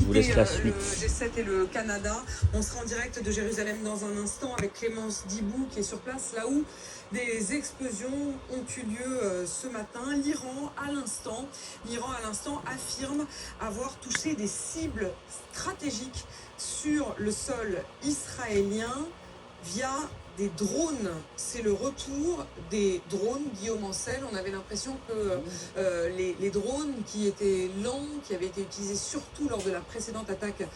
vous laisse la Le suite. G7 et le Canada. On sera en direct de Jérusalem dans un instant avec Clémence Dibou qui est sur place, là où des explosions ont eu lieu ce matin. L'Iran, à l'instant, affirme avoir touché des cibles stratégiques sur le sol israélien via des drones. C'est le retour des drones, Guillaume Ancel. On avait l'impression que les drones qui étaient lents, qui avaient été utilisés surtout lors de la précédente attaque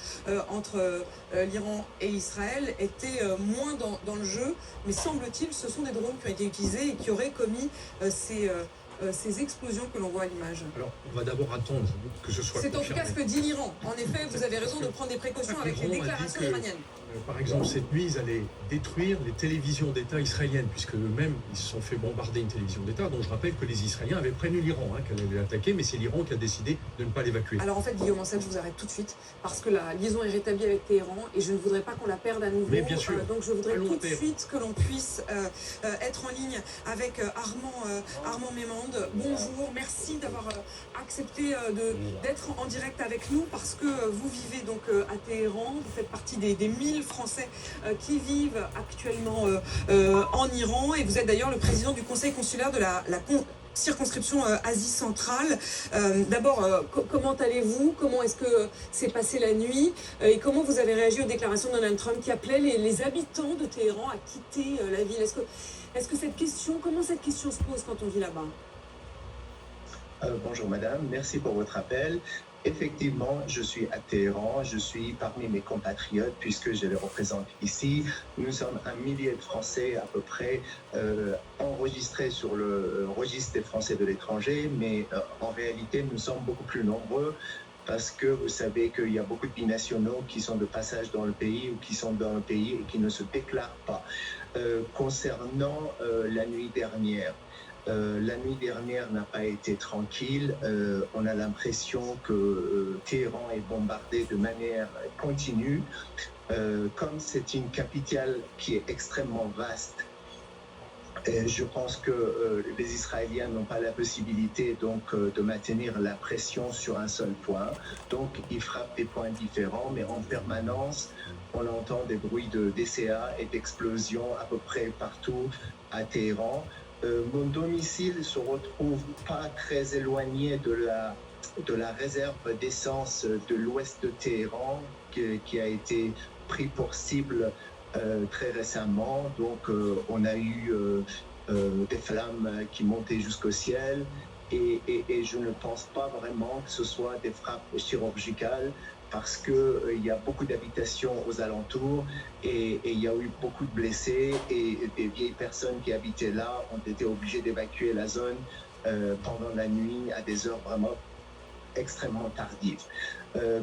entre l'Iran et Israël, étaient moins dans le jeu. Mais semble-t-il, ce sont des drones qui ont été utilisés et qui auraient commis ces explosions que l'on voit à l'image. Alors, on va d'abord attendre que ce soit confirmé. C'est en tout cas ce que dit l'Iran. En effet, vous avez raison de prendre des précautions avec les déclarations iraniennes. Par exemple, cette nuit, ils allaient détruire les télévisions d'État israéliennes, puisque eux-mêmes, ils se sont fait bombarder une télévision d'État, dont je rappelle que les Israéliens avaient prévenu l'Iran qu'elle allait l'attaquer, mais c'est l'Iran qui a décidé de ne pas l'évacuer. Alors en fait, Guillaume Ancel, je vous arrête tout de suite, parce que la liaison est rétablie avec Téhéran, et je ne voudrais pas qu'on la perde à nouveau. Mais bien sûr. Donc je voudrais tout de suite que l'on puisse être en ligne avec Armand Memande. Bonjour, merci d'avoir accepté d'être en direct avec nous, parce que vous vivez donc à Téhéran, vous faites partie des 1000 Français qui vivent actuellement en Iran, et vous êtes d'ailleurs le président du conseil consulaire de la circonscription Asie centrale. D'abord, comment allez-vous? Comment est-ce que s'est passée la nuit? Et comment vous avez réagi aux déclarations de Donald Trump qui appelait les habitants de Téhéran à quitter la ville? Est-ce que comment cette question se pose quand on vit là-bas? Bonjour madame, merci pour votre appel. Effectivement, je suis à Téhéran, je suis parmi mes compatriotes puisque je les représente ici. Nous sommes 1 millier de Français à peu près enregistrés sur le registre des Français de l'étranger, mais en réalité nous sommes beaucoup plus nombreux parce que vous savez qu'il y a beaucoup de binationaux qui sont de passage dans le pays ou qui sont dans le pays et qui ne se déclarent pas. Concernant la nuit dernière, n'a pas été tranquille. On a l'impression que Téhéran est bombardé de manière continue. Comme c'est une capitale qui est extrêmement vaste, je pense que les Israéliens n'ont pas la possibilité donc de maintenir la pression sur un seul point. Donc ils frappent des points différents, mais en permanence, on entend des bruits de DCA et d'explosions à peu près partout à Téhéran. Mon domicile se retrouve pas très éloigné de la réserve d'essence de l'ouest de Téhéran qui a été pris pour cible très récemment. Donc on a eu des flammes qui montaient jusqu'au ciel et je ne pense pas vraiment que ce soit des frappes chirurgicales parce qu'il y a beaucoup d'habitations aux alentours et il y a eu beaucoup de blessés et des vieilles personnes qui habitaient là ont été obligées d'évacuer la zone pendant la nuit à des heures vraiment extrêmement tardives.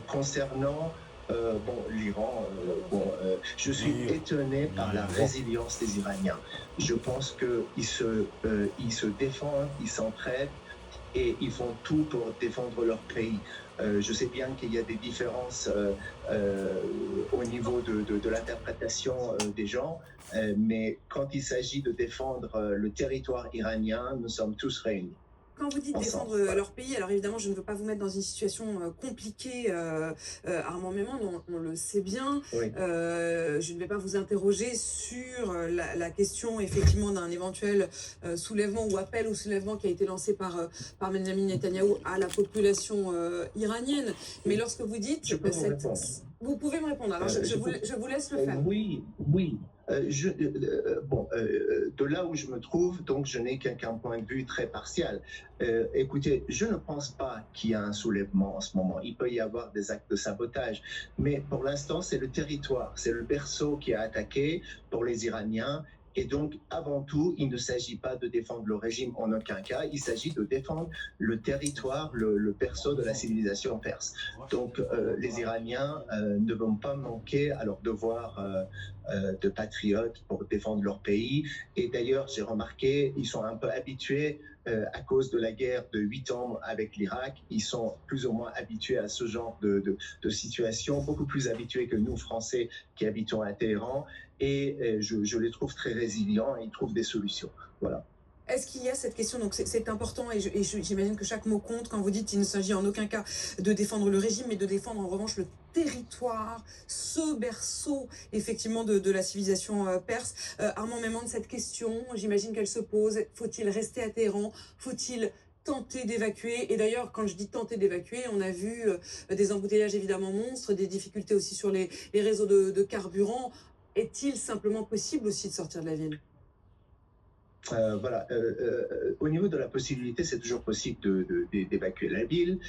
Concernant l'Iran, je suis étonné par la résilience des Iraniens. Je pense qu'ils se défendent, ils s'entraident et ils font tout pour défendre leur pays. Je sais bien qu'il y a des différences au niveau de l'interprétation des gens, mais quand il s'agit de défendre le territoire iranien, nous sommes tous réunis. Quand vous dites défendre leur pays, alors évidemment, je ne veux pas vous mettre dans une situation compliquée, Armand Memande, on le sait bien. Oui. Je ne vais pas vous interroger sur la question, effectivement, d'un éventuel soulèvement ou appel au soulèvement qui a été lancé par Benjamin Netanyahou à la population iranienne. Mais lorsque vous dites... Vous pouvez me répondre, alors je vous laisse le faire. Oui. De là où je me trouve, donc je n'ai qu'un point de vue très partial. Écoutez, je ne pense pas qu'il y a un soulèvement en ce moment. Il peut y avoir des actes de sabotage, mais pour l'instant, c'est le territoire, c'est le berceau qui a attaqué pour les Iraniens. Et donc, avant tout, il ne s'agit pas de défendre le régime en aucun cas, il s'agit de défendre le territoire, le berceau de la civilisation perse. Donc, les Iraniens ne vont pas manquer à leur devoir de patriotes pour défendre leur pays. Et d'ailleurs, j'ai remarqué, ils sont un peu habitués à cause de la guerre de 8 ans avec l'Irak, ils sont plus ou moins habitués à ce genre de situation, beaucoup plus habitués que nous, Français, qui habitons à Téhéran. Et je les trouve très résilients et ils trouvent des solutions. Voilà. Est-ce qu'il y a cette question, donc c'est important et j'imagine que chaque mot compte quand vous dites qu'il ne s'agit en aucun cas de défendre le régime, mais de défendre en revanche le territoire, ce berceau effectivement de la civilisation perse. Armand Memande, cette question, j'imagine qu'elle se pose, faut-il rester à Téhéran? Faut-il tenter d'évacuer? Et d'ailleurs, quand je dis tenter d'évacuer, on a vu des embouteillages évidemment monstres, des difficultés aussi sur les réseaux de carburant. Est-il simplement possible aussi de sortir de la ville? Voilà. Au niveau de la possibilité, c'est toujours possible d'évacuer la ville.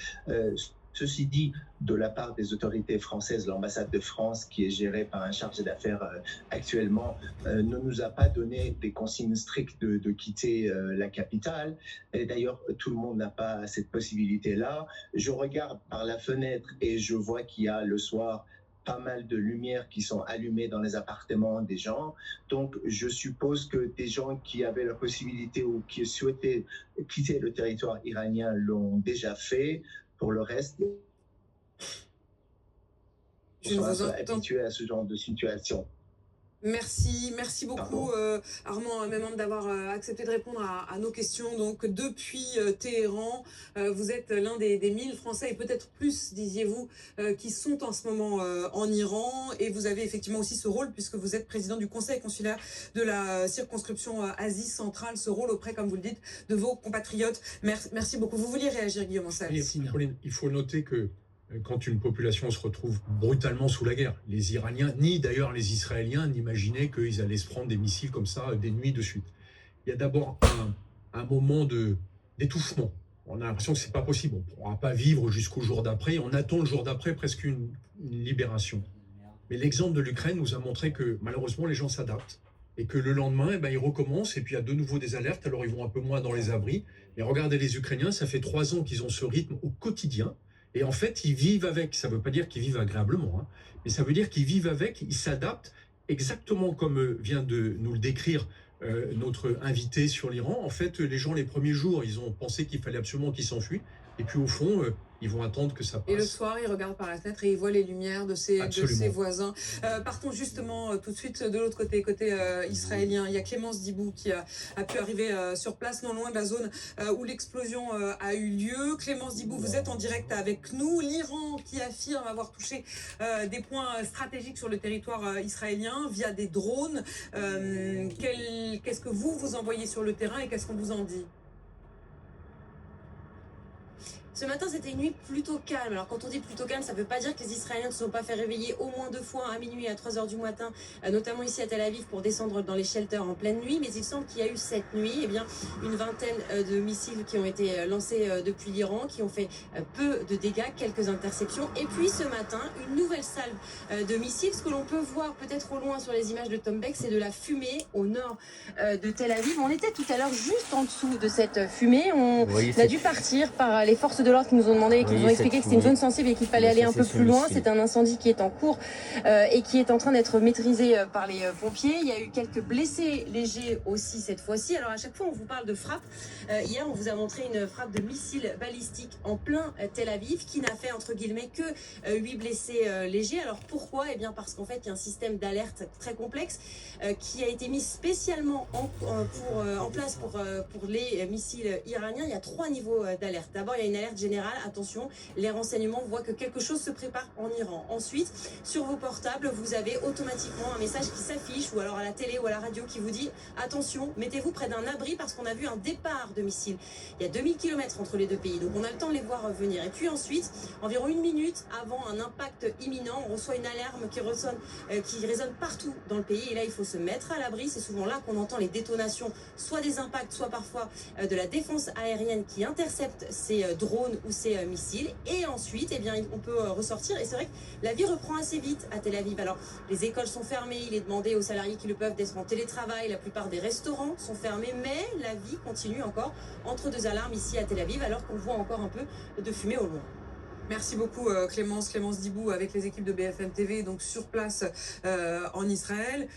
Ceci dit, de la part des autorités françaises, l'ambassade de France, qui est gérée par un chargé d'affaires actuellement, ne nous a pas donné des consignes strictes de quitter la capitale. Et d'ailleurs, tout le monde n'a pas cette possibilité-là. Je regarde par la fenêtre et je vois qu'il y a le soir pas mal de lumières qui sont allumées dans les appartements des gens. Donc, je suppose que des gens qui avaient la possibilité ou qui souhaitaient quitter le territoire iranien l'ont déjà fait. Pour le reste, Je ne on vous sera entends. habitué à ce genre de situation. Merci beaucoup Armand Memande d'avoir accepté de répondre à nos questions. Donc depuis Téhéran, vous êtes l'un des 1000 Français et peut-être plus, disiez-vous, qui sont en ce moment en Iran. Et vous avez effectivement aussi ce rôle puisque vous êtes président du conseil consulaire de la circonscription Asie centrale, ce rôle auprès, comme vous le dites, de vos compatriotes. Merci beaucoup. Vous vouliez réagir, Guillaume Ansel? Il faut noter que quand une population se retrouve brutalement sous la guerre, les Iraniens, ni d'ailleurs les Israéliens, n'imaginaient qu'ils allaient se prendre des missiles comme ça des nuits de suite. Il y a d'abord un moment d'étouffement. On a l'impression que c'est pas possible. On ne pourra pas vivre jusqu'au jour d'après. On attend le jour d'après presque une libération. Mais l'exemple de l'Ukraine nous a montré que malheureusement les gens s'adaptent et que le lendemain, ils recommencent et puis il y a de nouveau des alertes. Alors ils vont un peu moins dans les abris. Mais regardez les Ukrainiens, ça fait 3 ans qu'ils ont ce rythme au quotidien. Et en fait, ils vivent avec. Ça ne veut pas dire qu'ils vivent agréablement, hein, mais ça veut dire qu'ils vivent avec, ils s'adaptent exactement comme vient de nous le décrire notre invité sur l'Iran. En fait, les gens, les premiers jours, ils ont pensé qu'il fallait absolument qu'ils s'enfuient. Et puis au fond, ils vont attendre que ça passe. Et le soir, il regarde par la fenêtre et il voit les lumières de ses voisins. Partons justement tout de suite de l'autre côté, israélien. Il y a Clémence Dibou qui a pu arriver sur place, non loin de la zone où l'explosion a eu lieu. Clémence Dibou, vous êtes en direct avec nous. L'Iran qui affirme avoir touché des points stratégiques sur le territoire israélien via des drones. Qu'est-ce que vous envoyez sur le terrain et qu'est-ce qu'on vous en dit? Ce matin, c'était une nuit plutôt calme. Alors, quand on dit plutôt calme, ça ne veut pas dire que les Israéliens ne se sont pas fait réveiller au moins 2 fois, à minuit et à 3 heures du matin, notamment ici à Tel Aviv, pour descendre dans les shelters en pleine nuit. Mais il semble qu'il y a eu cette nuit, une vingtaine de missiles qui ont été lancés depuis l'Iran, qui ont fait peu de dégâts, quelques interceptions. Et puis, ce matin, une nouvelle salve de missiles. Ce que l'on peut voir peut-être au loin sur les images de Tom Beck, c'est de la fumée au nord de Tel Aviv. On était tout à l'heure juste en dessous de cette fumée. On a dû partir par les forces de l'ordre qui nous ont demandé, qui nous ont expliqué que c'était une zone sensible et qu'il fallait aller un peu plus loin. C'est un incendie qui est en cours et qui est en train d'être maîtrisé par les pompiers. Il y a eu quelques blessés légers aussi cette fois-ci. Alors à chaque fois on vous parle de frappe. Hier on vous a montré une frappe de missile balistique en plein Tel Aviv qui n'a fait entre guillemets que 8 blessés légers. Alors pourquoi? Eh bien parce qu'en fait il y a un système d'alerte très complexe qui a été mis spécialement en place pour les missiles iraniens. Il y a 3 niveaux d'alerte. D'abord il y a une alerte générale, attention, les renseignements voient que quelque chose se prépare en Iran. Ensuite, sur vos portables, vous avez automatiquement un message qui s'affiche ou alors à la télé ou à la radio qui vous dit attention, mettez-vous près d'un abri parce qu'on a vu un départ de missiles. Il y a 2000 km entre les deux pays, donc on a le temps de les voir venir. Et puis ensuite, environ 1 minute avant un impact imminent, on reçoit une alarme qui résonne partout dans le pays. Et là, il faut se mettre à l'abri. C'est souvent là qu'on entend les détonations, soit des impacts, soit parfois de la défense aérienne qui intercepte ces drones ou ces missiles. Et ensuite, eh bien, on peut ressortir. Et c'est vrai que la vie reprend assez vite à Tel Aviv. Alors, les écoles sont fermées. Il est demandé aux salariés qui le peuvent d'être en télétravail. La plupart des restaurants sont fermés. Mais la vie continue encore entre 2 alarmes ici à Tel Aviv, alors qu'on voit encore un peu de fumée au loin. Merci beaucoup Clémence Dibou avec les équipes de BFM TV, donc sur place en Israël.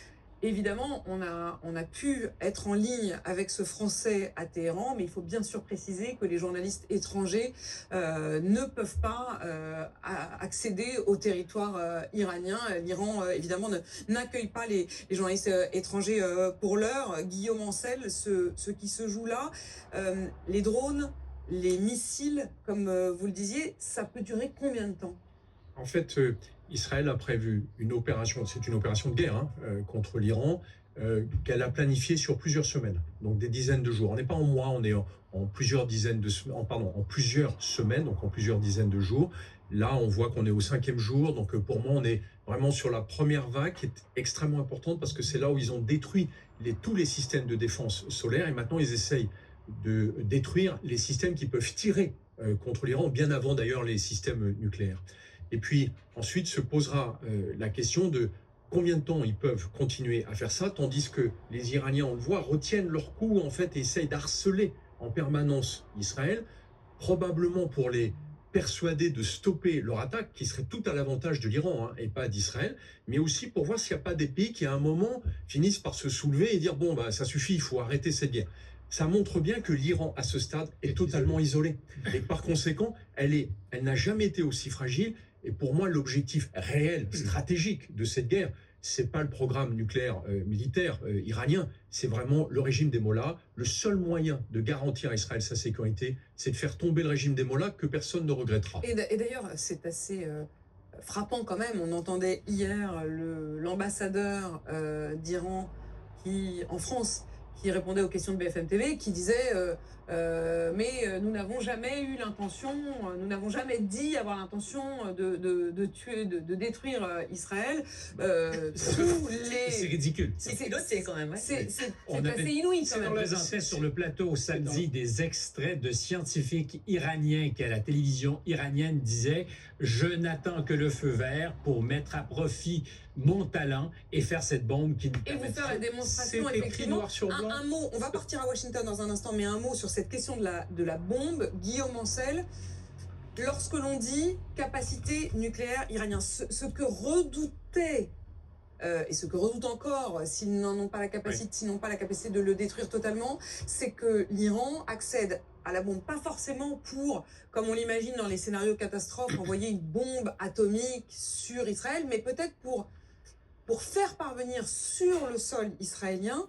Évidemment, on a pu être en ligne avec ce Français à Téhéran, mais il faut bien sûr préciser que les journalistes étrangers ne peuvent pas accéder au territoire iranien. L'Iran, évidemment, n'accueille pas les journalistes étrangers pour l'heure. Guillaume Ancel, ce qui se joue là, les drones, les missiles, comme vous le disiez, ça peut durer combien de temps? En fait, Israël a prévu une opération, c'est une opération de guerre contre l'Iran, qu'elle a planifiée sur plusieurs semaines, donc des dizaines de jours. On n'est pas en mois, on est en plusieurs dizaines de en plusieurs semaines, donc en plusieurs dizaines de jours. Là, on voit qu'on est au 5e jour, donc pour moi, on est vraiment sur la première vague qui est extrêmement importante parce que c'est là où ils ont détruit tous les systèmes de défense solaire et maintenant ils essayent de détruire les systèmes qui peuvent tirer contre l'Iran, bien avant d'ailleurs les systèmes nucléaires. Et puis ensuite se posera la question de combien de temps ils peuvent continuer à faire ça, tandis que les Iraniens, on le voit, retiennent leur coup en fait et essayent d'harceler en permanence Israël, probablement pour les persuader de stopper leur attaque, qui serait tout à l'avantage de l'Iran et pas d'Israël, mais aussi pour voir s'il n'y a pas des pays qui à un moment finissent par se soulever et dire bon bah ça suffit, il faut arrêter cette guerre. Ça montre bien que l'Iran à ce stade est totalement isolé et par conséquent elle n'a jamais été aussi fragile. Et pour moi, l'objectif réel, stratégique de cette guerre, c'est pas le programme nucléaire militaire iranien, c'est vraiment le régime des Mollahs. Le seul moyen de garantir à Israël sa sécurité, c'est de faire tomber le régime des Mollahs que personne ne regrettera. Et d'ailleurs, c'est assez frappant quand même. On entendait hier l'ambassadeur d'Iran en France qui répondait aux questions de BFM TV, qui disait mais nous n'avons jamais eu l'intention, nous n'avons jamais dit avoir l'intention de tuer, de détruire Israël. C'est ridicule. C'est culotté quand même. C'est assez inouï quand même. On présentait sur le plateau samedi des extraits de scientifiques iraniens qui à la télévision iranienne disaient « Je n'attends que le feu vert pour mettre à profit mon talent et faire cette bombe qui nous permet de faire la démonstration, effectivement. Un mot, on va partir à Washington dans un instant, mais un mot sur cette question de la bombe. Guillaume Ancel, lorsque l'on dit capacité nucléaire iranienne, ce que redoutait et ce que redoutent encore s'ils n'en ont pas la capacité, s'ils n'ont pas la capacité de le détruire totalement, c'est que l'Iran accède à la bombe, pas forcément pour, comme on l'imagine dans les scénarios catastrophes, envoyer une bombe atomique sur Israël, mais peut-être pour faire parvenir sur le sol israélien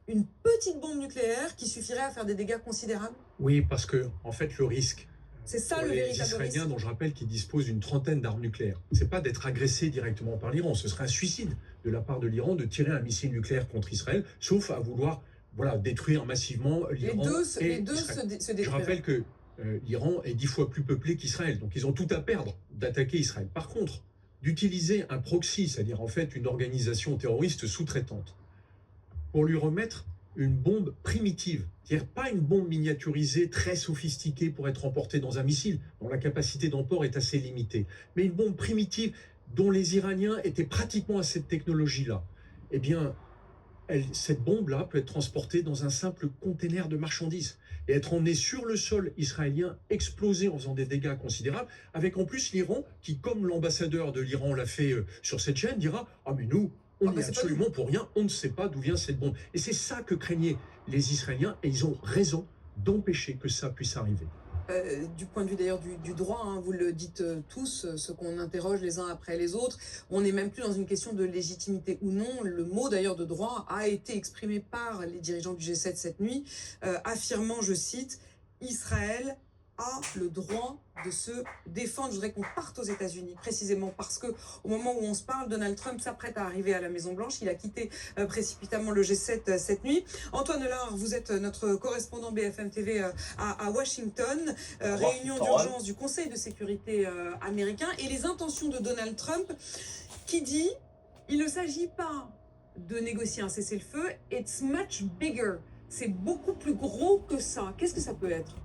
une petite bombe nucléaire qui suffirait à faire des dégâts considérables. Oui, parce que en fait le risque, c'est ça pour le les véritable Israéliens, risque. dont je rappelle qu'ils disposent d'une trentaine d'armes nucléaires, c'est pas d'être agressés directement par l'Iran, ce serait un suicide de la part de l'Iran de tirer un missile nucléaire contre Israël, sauf à vouloir détruire massivement l'Iran. Les deux se détruiraient. Je rappelle que l'Iran est 10 fois plus peuplé qu'Israël, donc ils ont tout à perdre d'attaquer Israël. Par contre, d'utiliser un proxy, c'est-à-dire en fait une organisation terroriste sous-traitante, pour lui remettre une bombe primitive, c'est-à-dire pas une bombe miniaturisée très sophistiquée pour être emportée dans un missile, dont la capacité d'emport est assez limitée, mais une bombe primitive dont les Iraniens étaient pratiquement à cette technologie-là. Eh bien, cette bombe-là peut être transportée dans un simple container de marchandises et être emmenée sur le sol israélien, explosée en faisant des dégâts considérables, avec en plus l'Iran qui, comme l'ambassadeur de l'Iran l'a fait sur cette chaîne, dira « Ah mais nous, on n'est absolument pour rien, on ne sait pas d'où vient cette bombe ». Et c'est ça que craignaient les Israéliens et ils ont raison d'empêcher que ça puisse arriver. Du point de vue d'ailleurs du droit, vous le dites tous, ce qu'on interroge les uns après les autres, on n'est même plus dans une question de légitimité ou non. Le mot d'ailleurs de droit a été exprimé par les dirigeants du G7 cette nuit, affirmant, je cite, « Israël a le droit de se défendre ». Je voudrais qu'on parte aux États-Unis, précisément parce que au moment où on se parle, Donald Trump s'apprête à arriver à la Maison-Blanche. Il a quitté précipitamment le G7 cette nuit. Antoine Lard, vous êtes notre correspondant BFM TV à Washington. Réunion d'urgence du Conseil de sécurité américain et les intentions de Donald Trump qui dit il ne s'agit pas de négocier un cessez-le-feu, it's much bigger. C'est beaucoup plus gros que ça. Qu'est-ce que ça peut être ?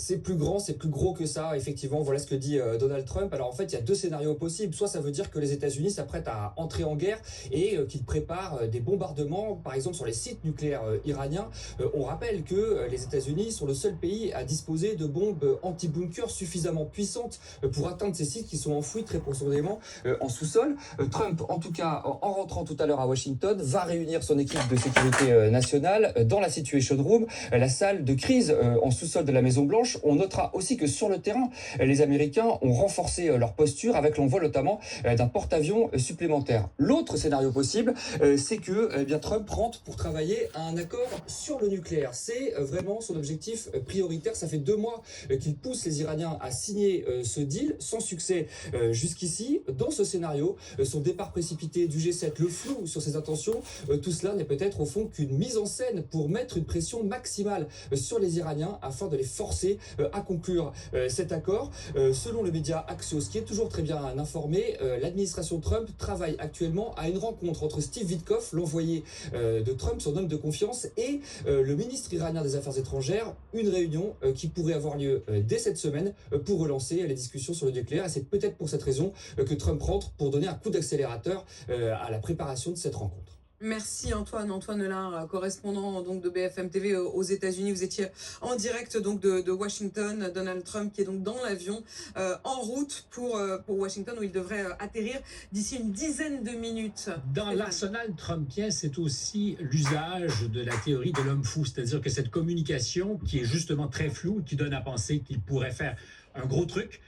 C'est plus grand, c'est plus gros que ça, effectivement, voilà ce que dit Donald Trump. Alors en fait, il y a deux scénarios possibles. Soit ça veut dire que les États-Unis s'apprêtent à entrer en guerre et qu'ils préparent des bombardements, par exemple sur les sites nucléaires iraniens. On rappelle que les États-Unis sont le seul pays à disposer de bombes anti-bunker suffisamment puissantes pour atteindre ces sites qui sont enfouis très profondément en sous-sol. Trump, en tout cas, en rentrant tout à l'heure à Washington, va réunir son équipe de sécurité nationale dans la Situation Room, la salle de crise en sous-sol de la Maison-Blanche. On notera aussi que sur le terrain, les Américains ont renforcé leur posture avec l'envoi notamment d'un porte-avions supplémentaire. L'autre scénario possible, c'est que bien Trump rentre pour travailler à un accord sur le nucléaire. C'est vraiment son objectif prioritaire. Ça fait 2 mois qu'il pousse les Iraniens à signer ce deal, sans succès jusqu'ici. Dans ce scénario, son départ précipité du G7, le flou sur ses intentions, tout cela n'est peut-être au fond qu'une mise en scène pour mettre une pression maximale sur les Iraniens afin de les forcer à conclure cet accord. Selon le média Axios, qui est toujours très bien informé, l'administration Trump travaille actuellement à une rencontre entre Steve Witkoff, l'envoyé de Trump, son homme de confiance, et le ministre iranien des Affaires étrangères, une réunion qui pourrait avoir lieu dès cette semaine pour relancer les discussions sur le nucléaire. Et c'est peut-être pour cette raison que Trump rentre pour donner un coup d'accélérateur à la préparation de cette rencontre. Merci Antoine Lard, correspondant donc de BFM TV aux États-Unis. Vous étiez en direct donc de Washington. Donald Trump qui est donc dans l'avion en route pour Washington où il devrait atterrir d'ici une dizaine de minutes. Dans l'arsenal trumpien, c'est aussi l'usage de la théorie de l'homme fou, c'est-à-dire que cette communication qui est justement très floue, qui donne à penser qu'il pourrait faire un gros truc,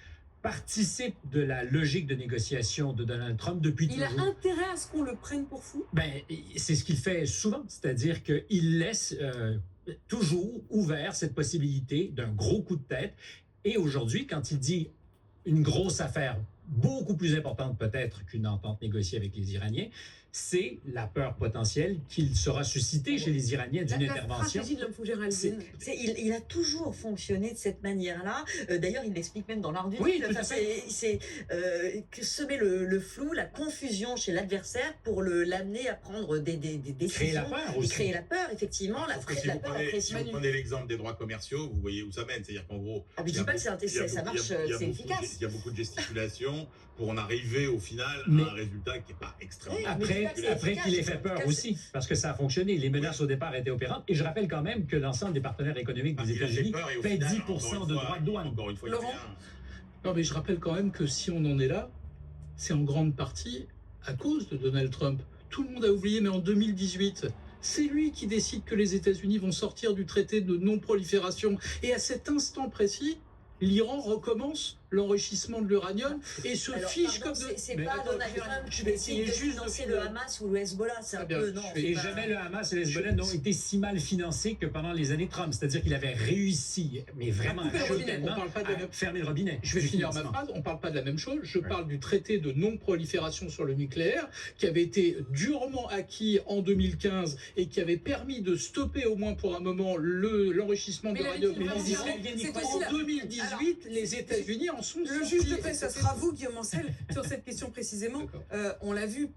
participe de la logique de négociation de Donald Trump depuis toujours. Il a intérêt à ce qu'on le prenne pour fou? C'est ce qu'il fait souvent, c'est-à-dire qu'il laisse toujours ouvert cette possibilité d'un gros coup de tête. Et aujourd'hui, quand il dit une grosse affaire, beaucoup plus importante peut-être qu'une entente négociée avec les Iraniens, c'est la peur potentielle qu'il sera suscité chez les Iraniens d'une intervention. La stratégie de l'homme fou, Géraldine. Il a toujours fonctionné de cette manière-là. D'ailleurs, il l'explique même dans l'art du oui, deal. C'est semer le flou, la confusion chez l'adversaire pour l'amener à prendre des décisions. Créer la peur aussi. Créer la peur, effectivement. La pression. Si vous prenez l'exemple des droits commerciaux, vous voyez où ça mène. C'est-à-dire qu'en gros, je ne dis pas que ça marche, c'est efficace. Il y a beaucoup de gesticulation pour en arriver au final à un résultat qui n'est pas extrêmement... Après qu'il ait fait peur aussi, parce que ça a fonctionné. Les menaces au départ étaient opérantes. Et je rappelle quand même que l'ensemble des partenaires économiques des États-Unis paient 10% de droits de douane. Encore une fois, Laurent. Non, mais je rappelle quand même que si on en est là, c'est en grande partie à cause de Donald Trump. Tout le monde a oublié, mais en 2018, c'est lui qui décide que les États-Unis vont sortir du traité de non-prolifération. Et à cet instant précis, l'Iran recommence l'enrichissement de l'uranium et se fiche comme de... C'est pas Donald Trump qui décide de financer le Hamas ou le Hezbollah, c'est un peu... Non, et jamais le Hamas et le Hezbollah n'ont été si mal financés que pendant les années Trump. C'est-à-dire qu'il avait réussi, mais vraiment à fermer le robinet. Je vais finir ma phrase, on ne parle pas de la même chose. Je parle du traité de non-prolifération sur le nucléaire qui avait été durement acquis en 2015 et qui avait permis de stopper au moins pour un moment l'enrichissement de l'uranium. En 2018, les États-Unis en sont le juge de paix, ça sera vous, Guillaume Ancel, sur cette question précisément. On l'a vu,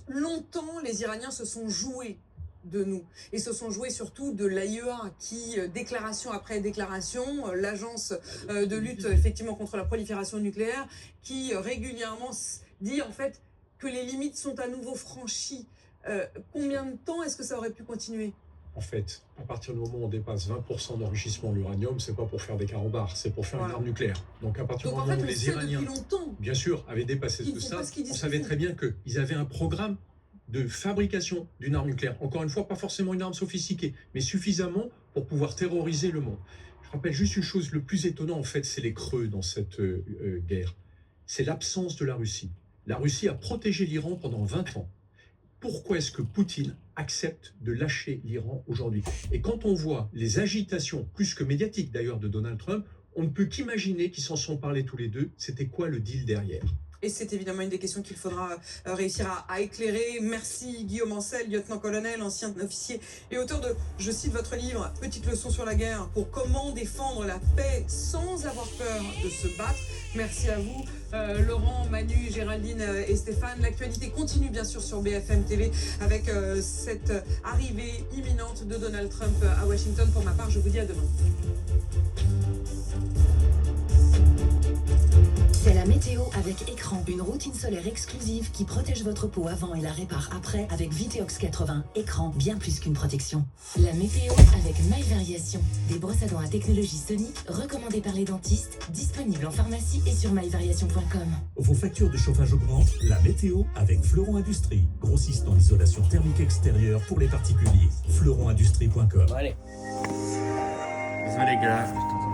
longtemps, les Iraniens se sont joués de nous et se sont joués surtout de l'AIEA qui, déclaration après déclaration, l'agence de lutte effectivement contre la prolifération nucléaire, qui régulièrement dit en fait que les limites sont à nouveau franchies. Combien de temps est-ce que ça aurait pu continuer ? En fait, à partir du moment où on dépasse 20% d'enrichissement en uranium, c'est pas pour faire des carambars, c'est pour faire une arme nucléaire. Donc à partir du moment où les Iraniens, bien sûr, avaient dépassé ce stade, on savait très bien qu'ils avaient un programme de fabrication d'une arme nucléaire. Encore une fois, pas forcément une arme sophistiquée, mais suffisamment pour pouvoir terroriser le monde. Je rappelle juste une chose, le plus étonnant en fait, c'est les creux dans cette guerre. C'est l'absence de la Russie. La Russie a protégé l'Iran pendant 20 ans. Pourquoi est-ce que Poutine accepte de lâcher l'Iran aujourd'hui? Et quand on voit les agitations, plus que médiatiques d'ailleurs, de Donald Trump, on ne peut qu'imaginer qu'ils s'en sont parlé tous les deux. C'était quoi le deal derrière? Et c'est évidemment une des questions qu'il faudra réussir à éclairer. Merci Guillaume Ancel, lieutenant-colonel, ancien officier et auteur de, je cite votre livre, Petite leçon sur la guerre pour comment défendre la paix sans avoir peur de se battre. Merci à vous, Laurent, Manu, Géraldine et Stéphane. L'actualité continue bien sûr sur BFM TV avec cette arrivée imminente de Donald Trump à Washington. Pour ma part, je vous dis à demain. C'est la météo avec Écran, une routine solaire exclusive qui protège votre peau avant et la répare après avec Viteox 80. Écran, bien plus qu'une protection. La météo avec My Variation, des brosses à dents à technologie sonique recommandées par les dentistes, disponibles en pharmacie et sur myvariation.com. Vos factures de chauffage augmentent, la météo avec Fleuron Industrie, grossiste en isolation thermique extérieure pour les particuliers. fleuronindustrie.com. Allez. Désolé les gars.